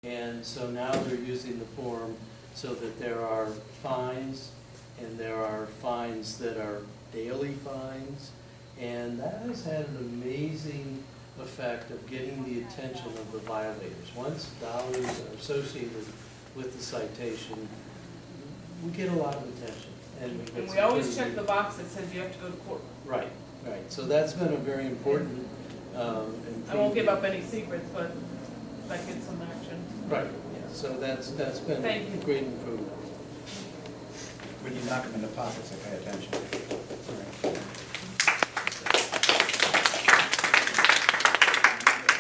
And so now they're using the form so that there are fines, and there are fines that are daily fines. And that has had an amazing effect of getting the attention of the violators. Once dollars are associated with the citation, we get a lot of attention. And we always check the box that says you have to go to court. Right, right. So that's been a very important I won't give up any secrets, but that gets some action. Right, yeah. So that's been Thank a you. great improvement. When you knock them in the pockets, they pay attention.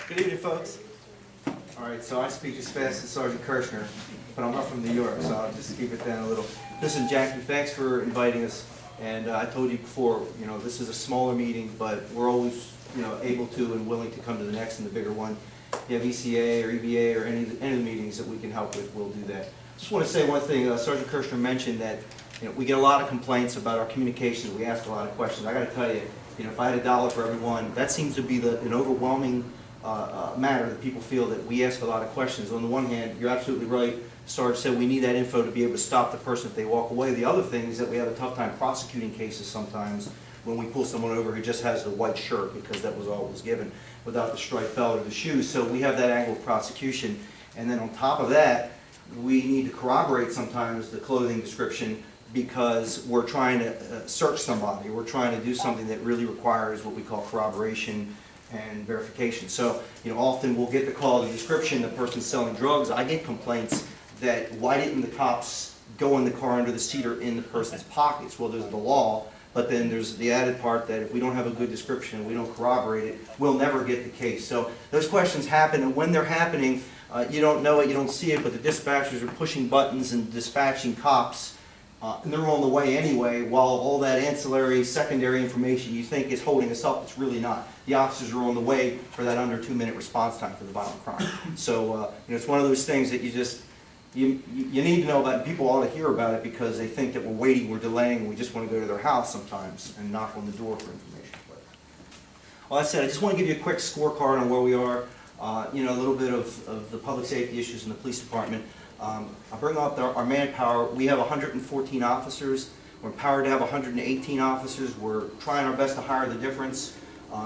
Good evening, folks. All right, so I speak as fast as Sergeant Kirshner, but I'm not from New York, so I'll just keep it down a little. Listen, Jackie, thanks for inviting us. And I told you before, this is a smaller meeting, but we're always, able to and willing to come to the next and the bigger one. If you have ECA or EBA or any of the meetings that we can help with, we'll do that. Just want to say one thing. Sergeant Kirshner mentioned that we get a lot of complaints about our communications. We ask a lot of questions. I got to tell you, if I had $1 for everyone, that seems to be an overwhelming matter that people feel that we ask a lot of questions. On the one hand, you're absolutely right. Sarge said we need that info to be able to stop the person if they walk away. The other thing is that we have a tough time prosecuting cases sometimes when we pull someone over who just has the white shirt because that was all it was given without the striped belt or the shoes. So we have that angle of prosecution. And then on top of that, we need to corroborate sometimes the clothing description because we're trying to search somebody. We're trying to do something that really requires what we call corroboration and verification. So, often we'll get the call, the description, the person's selling drugs. I get complaints that why didn't the cops go in the car under the seat or in the person's pockets? Well, there's the law, but then there's the added part that if we don't have a good description and we don't corroborate it, we'll never get the case. So those questions happen, and when they're happening, you don't know it, you don't see it, but the dispatchers are pushing buttons and dispatching cops, and they're on the way anyway, while all that ancillary, secondary information you think is holding us up, it's really not. The officers are on the way for that under 2-minute response time for the violent crime. So it's one of those things that you need to know about, and people ought to hear about it because they think that we're waiting, we're delaying, we just want to go to their house sometimes and knock on the door for information. But, well, that said, I just want to give you a quick scorecard on where we are, a little bit of the public safety issues in the police department. I'll bring up our manpower. We have 114 officers. We're empowered to have 118 officers. We're trying our best to hire the difference.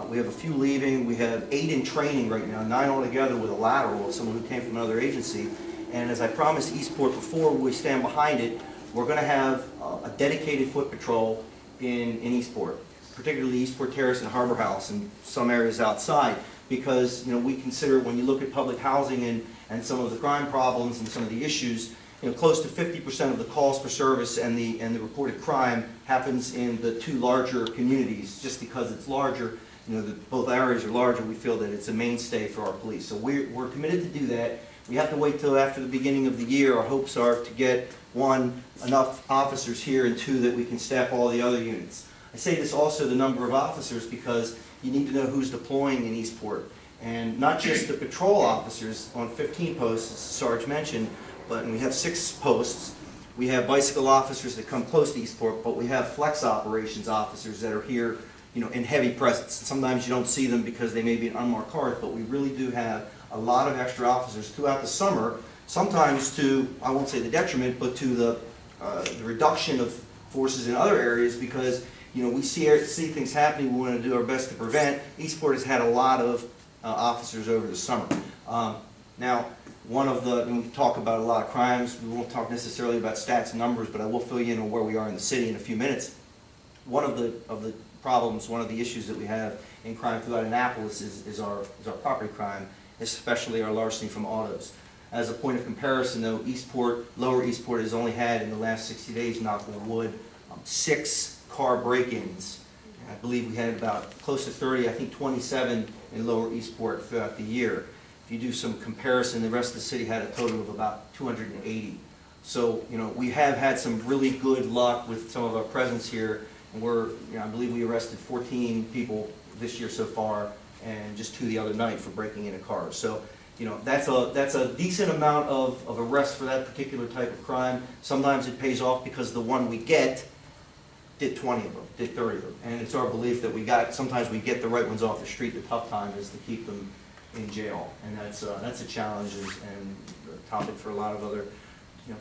We have a few leaving. We have 8 in training right now, 9 altogether with a lateral of someone who came from another agency. And as I promised Eastport before, we stand behind it, we're going to have a dedicated foot patrol in Eastport, particularly Eastport Terrace and Harbor House and some areas outside, because we consider when you look at public housing and some of the crime problems and some of the issues, close to 50% of the calls for service and the reported crime happens in the 2 larger communities. Just because it's larger, both areas are larger, we feel that it's a mainstay for our police. So we're committed to do that. We have to wait till after the beginning of the year. Our hopes are to get 1, enough officers here, and 2, that we can staff all the other units. I say this also, the number of officers, because you need to know who's deploying in Eastport. And not just the patrol officers on 15 posts, as Sarge mentioned, but we have 6 posts. We have bicycle officers that come close to Eastport, but we have flex operations officers that are here, in heavy presence. Sometimes you don't see them because they may be in unmarked cars, but we really do have a lot of extra officers throughout the summer, sometimes to, I won't say the detriment, but to the reduction of forces in other areas because, we see things happening, we want to do our best to prevent. Eastport has had a lot of officers over the summer. Now, when we talk about a lot of crimes, we won't talk necessarily about stats and numbers, but I will fill you in on where we are in the city in a few minutes. One of the problems, one of the issues that we have in crime throughout Annapolis is our property crime, especially our larceny from autos. As a point of comparison though, Lower Eastport has only had in the last 60 days, knock on wood, 6 car break-ins. I believe we had about close to 30, I think 27 in Lower Eastport throughout the year. If you do some comparison, the rest of the city had a total of about 280. So, we have had some really good luck with some of our presence here, and I believe we arrested 14 people this year so far, and just 2 the other night for breaking in a car. So, that's a decent amount of arrests for that particular type of crime. Sometimes it pays off because the one we get did 20 of them, did 30 of them. And it's our belief that sometimes we get the right ones off the street. The tough time is to keep them in jail. And that's a challenge, and topic for a lot of other,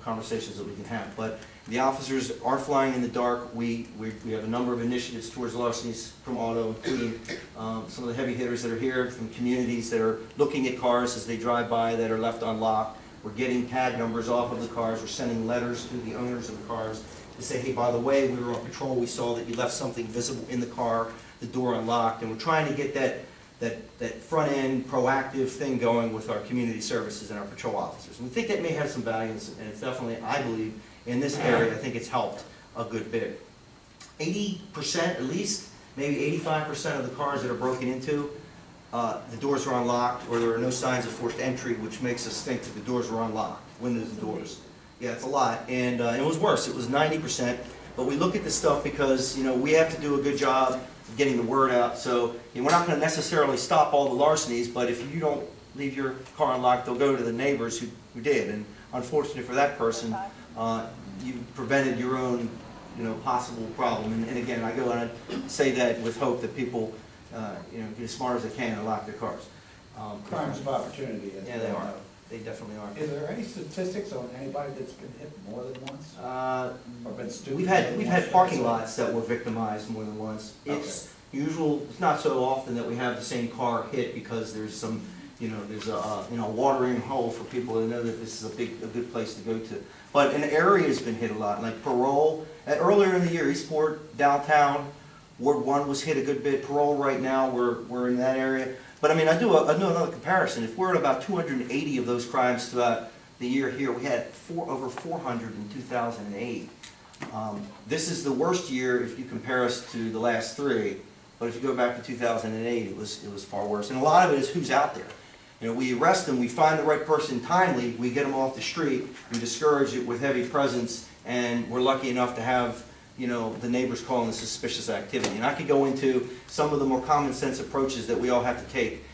conversations that we can have. But the officers aren't flying in the dark. We have a number of initiatives towards larcenies from auto, including some of the heavy hitters that are here from communities that are looking at cars as they drive by that are left unlocked. We're getting tag numbers off of the cars. We're sending letters to the owners of the cars to say, hey, by the way, we were on patrol. We saw that you left something visible in the car, the door unlocked, and we're trying to get that front-end proactive thing going with our community services and our patrol officers. And we think that may have some value, and it's definitely, I believe, in this area, I think it's helped a good bit. 80% at least, maybe 85% of the cars that are broken into, the doors are unlocked, or there are no signs of forced entry, which makes us think that the doors were unlocked, windows and doors. Yeah, it's a lot, and it was worse. It was 90%, but we look at this stuff because, we have to do a good job of getting the word out. So we're not going to necessarily stop all the larcenies, but if you don't leave your car unlocked, they'll go to the neighbors who did. And unfortunately for that person, you prevented your own, possible problem. And again, I go on and say that with hope that people, get as smart as they can and lock their cars. Crimes of opportunity. Yeah, they are. They definitely are. Is there any statistics on anybody that's been hit more than once? Or been stupid? We've had parking lots that were victimized more than once. It's usual. It's not so often that we have the same car hit because there's some, there's a watering hole for people to know that this is a good place to go to. But an area has been hit a lot, like Parole. Earlier in the year, Eastport downtown, Ward 1 was hit a good bit. Parole right now, we're in that area. But I mean, I do another comparison. If we're at about 280 of those crimes throughout the year here, we had over 400 in 2008. This is the worst year if you compare us to the last three. But if you go back to 2008, it was far worse. And a lot of it is who's out there. We arrest them, we find the right person timely, we get them off the street, we discourage it with heavy presence, and we're lucky enough to have the neighbors calling the suspicious activity. And I could go into some of the more common sense approaches that we all have to take.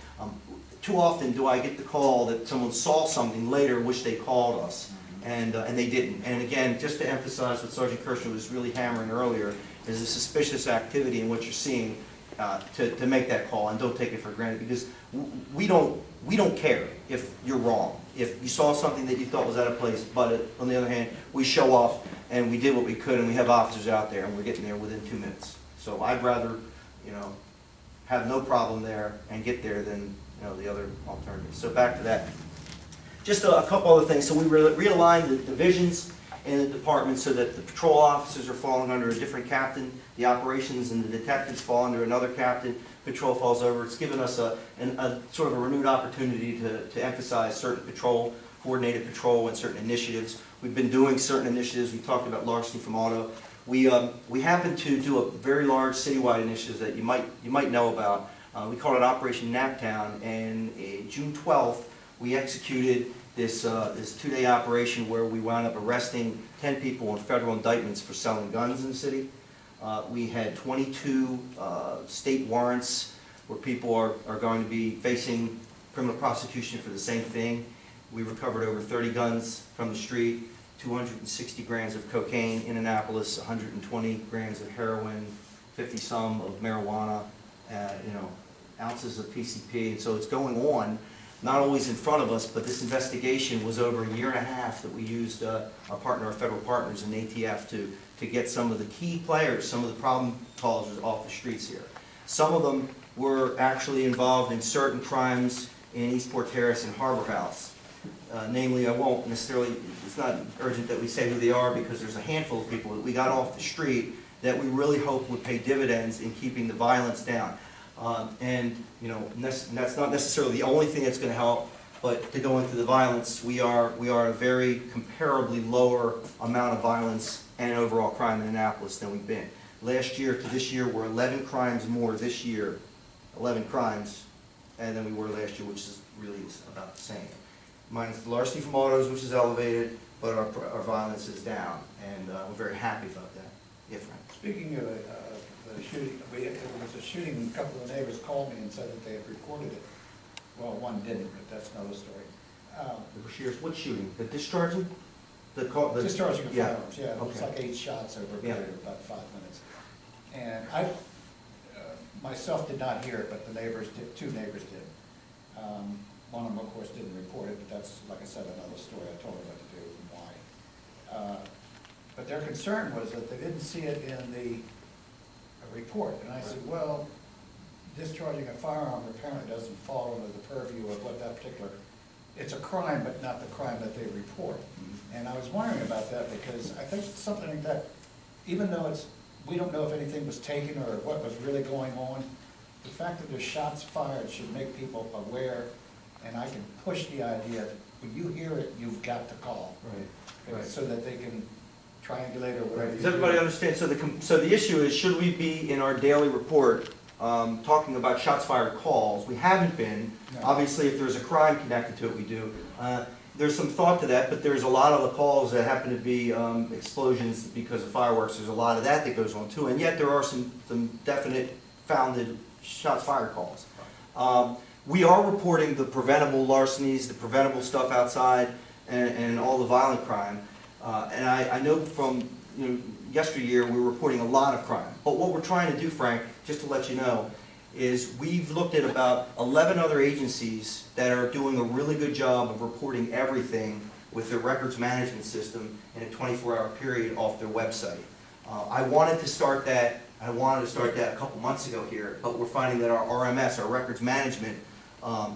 Too often do I get the call that someone saw something later, which they called us, and they didn't. And again, just to emphasize what Sergeant Kirshner was really hammering earlier, is the suspicious activity in what you're seeing to make that call, and don't take it for granted, because we don't care if you're wrong. If you saw something that you thought was out of place, but on the other hand, we show up and we did what we could, and we have officers out there, and we're getting there within 2 minutes. So I'd rather, have no problem there and get there than, the other alternatives. So back to that. Just a couple other things. So we realigned the divisions in the department so that the patrol officers are falling under a different captain, the operations and the detectives fall under another captain, patrol falls over. It's given us a sort of a renewed opportunity to emphasize certain patrol, coordinated patrol, and certain initiatives. We've been doing certain initiatives. We talked about larceny from auto. We happen to do a very large citywide initiative that you might know about. We call it Operation Naptown, and June 12th we executed this 2-day operation where we wound up arresting 10 people on federal indictments for selling guns in the city. We had 22 state warrants where people are going to be facing criminal prosecution for the same thing. We recovered over 30 guns from the street, 260 grams of cocaine in Annapolis, 120 grams of heroin, 50-some of marijuana, ounces of PCP. And so it's going on, not always in front of us, but this investigation was over a year and a half that we used our federal partners in ATF to get some of the key players, some of the problem causers off the streets here. Some of them were actually involved in certain crimes in Eastport Terrace and Harbor House. Namely, I won't necessarily, it's not urgent that we say who they are because there's a handful of people that we got off the street that we really hope would pay dividends in keeping the violence down. That's not necessarily the only thing that's going to help, but to go into the violence, we are a very comparably lower amount of violence and overall crime in Annapolis than we've been. Last year to this year, we're 11 crimes more this year, 11 crimes, and than we were last year, which is really about the same. Minus the larceny from autos, which is elevated, but our violence is down, and we're very happy about that. Yeah, Frank. Speaking of the shooting, there was a shooting, a couple of neighbors called me and said that they had recorded it. Well, one didn't, but that's another story. What shooting? The discharging? Discharging of yeah. firearms, yeah. It was Okay. like 8 shots over a Yeah. period of about 5 minutes. And I myself did not hear it, but the neighbors did, 2 neighbors did. One of them, of course, didn't report it, but that's, like I said, another story. I told her what to do and why. But their concern was that they didn't see it in the report. And I said, well, discharging a firearm apparently doesn't fall under the purview of what that particular, it's a crime, but not the crime that they report. And I was wondering about that because I think something like that, even though we don't know if anything was taken or what was really going on, the fact that there's shots fired should make people aware, and I can push the idea that when you hear it, you've got to call. Right. So that they can triangulate or whatever. Does everybody understand? So the issue is, should we be in our daily report talking about shots fired calls? We haven't been. No. Obviously, if there's a crime connected to it, we do. There's some thought to that, but there's a lot of the calls that happen to be explosions because of fireworks. There's a lot of that goes on too, and yet there are some definite founded shots fired calls. We are reporting the preventable larcenies, the preventable stuff outside, and all the violent crime. And I know from yesteryear we were reporting a lot of crime. But what we're trying to do, Frank, just to let you know, is we've looked at about 11 other agencies that are doing a really good job of reporting everything with their records management system in a 24-hour period off their website. I wanted to start that a couple months ago here, but we're finding that our RMS, our records management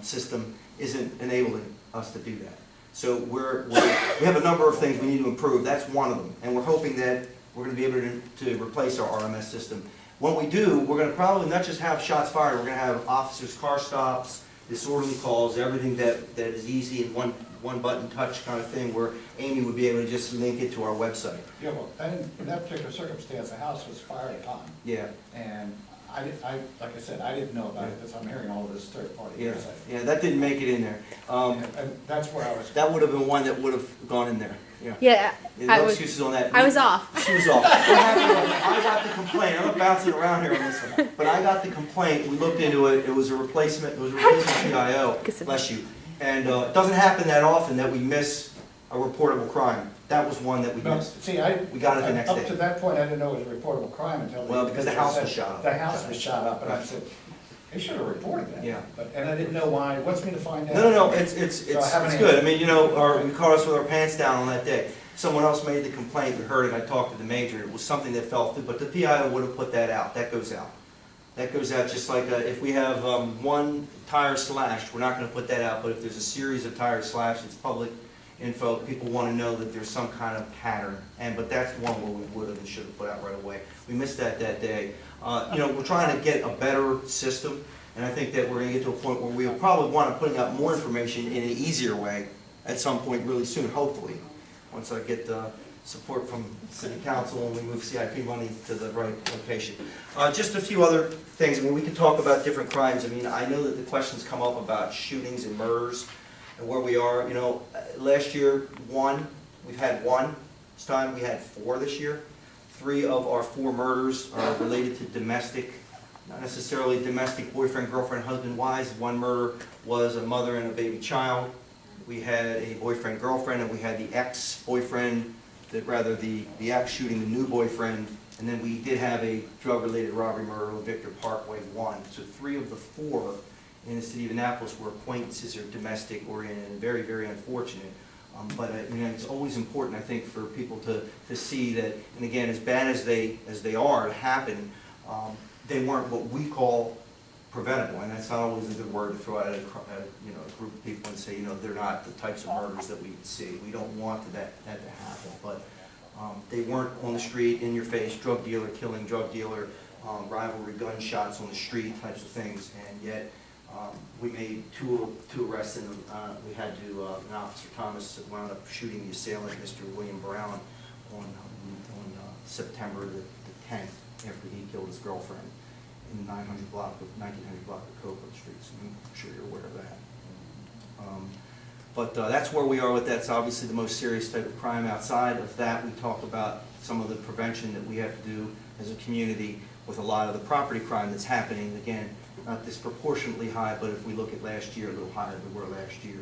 system, isn't enabling us to do that. So we have a number of things we need to improve. That's one of them, and we're hoping that we're going to be able to replace our RMS system. When we do, we're going to probably not just have shots fired. We're going to have officers' car stops, disorderly calls, everything that is easy and one button touch kind of thing, where Amy would be able to just link it to our website. Yeah, well, and in that particular circumstance, the house was fired upon. Yeah. And like I said, I didn't know about it because I'm hearing all this third-party Yeah. hearsay. Yeah, that didn't make it in there. And that's where I was. That would have been one that would have gone in there. Yeah. Yeah, No excuses on that. I was off. She was off. What happened was, I got the complaint. I'm not bouncing around here on this one, but I got the complaint. We looked into it. It was a replacement. It was a replacement PIO. Bless you. And it doesn't happen that often that we miss a reportable crime. That was one that we No, missed. see, We got it the next up day. to that point, I didn't know it was a reportable crime until. Well, because the house was shot up. The house was shot up, and I said, they should have reported that. Yeah. And I didn't know why. What's me to find out? No, it's So I haven't good. I mean, we caught us with our pants down on that day. Someone else made the complaint, we heard it, I talked to the major, it was something that fell through, but the PIO would have put that out. That goes out. That goes out just like if we have one tire slashed, we're not going to put that out, but if there's a series of tires slashed, it's public info, people want to know that there's some kind of pattern, but that's one where we would have and should have put out right away. We missed that day. We're trying to get a better system, and I think that we're going to get to a point where we'll probably want to put out more information in an easier way at some point really soon, hopefully, once I get the support from City Council and we move CIP money to the right location. Just a few other things. I mean, we can talk about different crimes. I mean, I know that the questions come up about shootings and murders and where we are. Last year, we've had one. This time we had 4 this year. 3 of our 4 murders are related to domestic, not necessarily domestic boyfriend, girlfriend, husband, wives. One murder was a mother and a baby child. We had a boyfriend, girlfriend, and we had the ex-boyfriend, the ex shooting the new boyfriend, and then we did have a drug-related robbery murder on Victor Parkway 1. So 3 of the 4 in the city of Annapolis were acquaintances or domestic oriented, and very, very unfortunate. But it's always important, I think, for people to see that, and again, as bad as they are to happen, they weren't what we call preventable, and that's not always a good word to throw out at a group of people and say, they're not the types of murders that we would see. We don't want that to happen, but they weren't on the street, in your face, drug dealer killing drug dealer, rivalry gunshots on the street types of things, and yet we made two arrests, and we had to, an Officer Thomas wound up shooting the assailant, Mr. William Brown, on September the 10th after he killed his girlfriend in the 1900 block of Copeland Street. So I'm sure you're aware of that. But that's where we are with that. It's obviously the most serious type of crime. Outside of that, we talk about some of the prevention that we have to do as a community with a lot of the property crime that's happening. Again, not disproportionately high, but if we look at last year, a little higher than we were last year.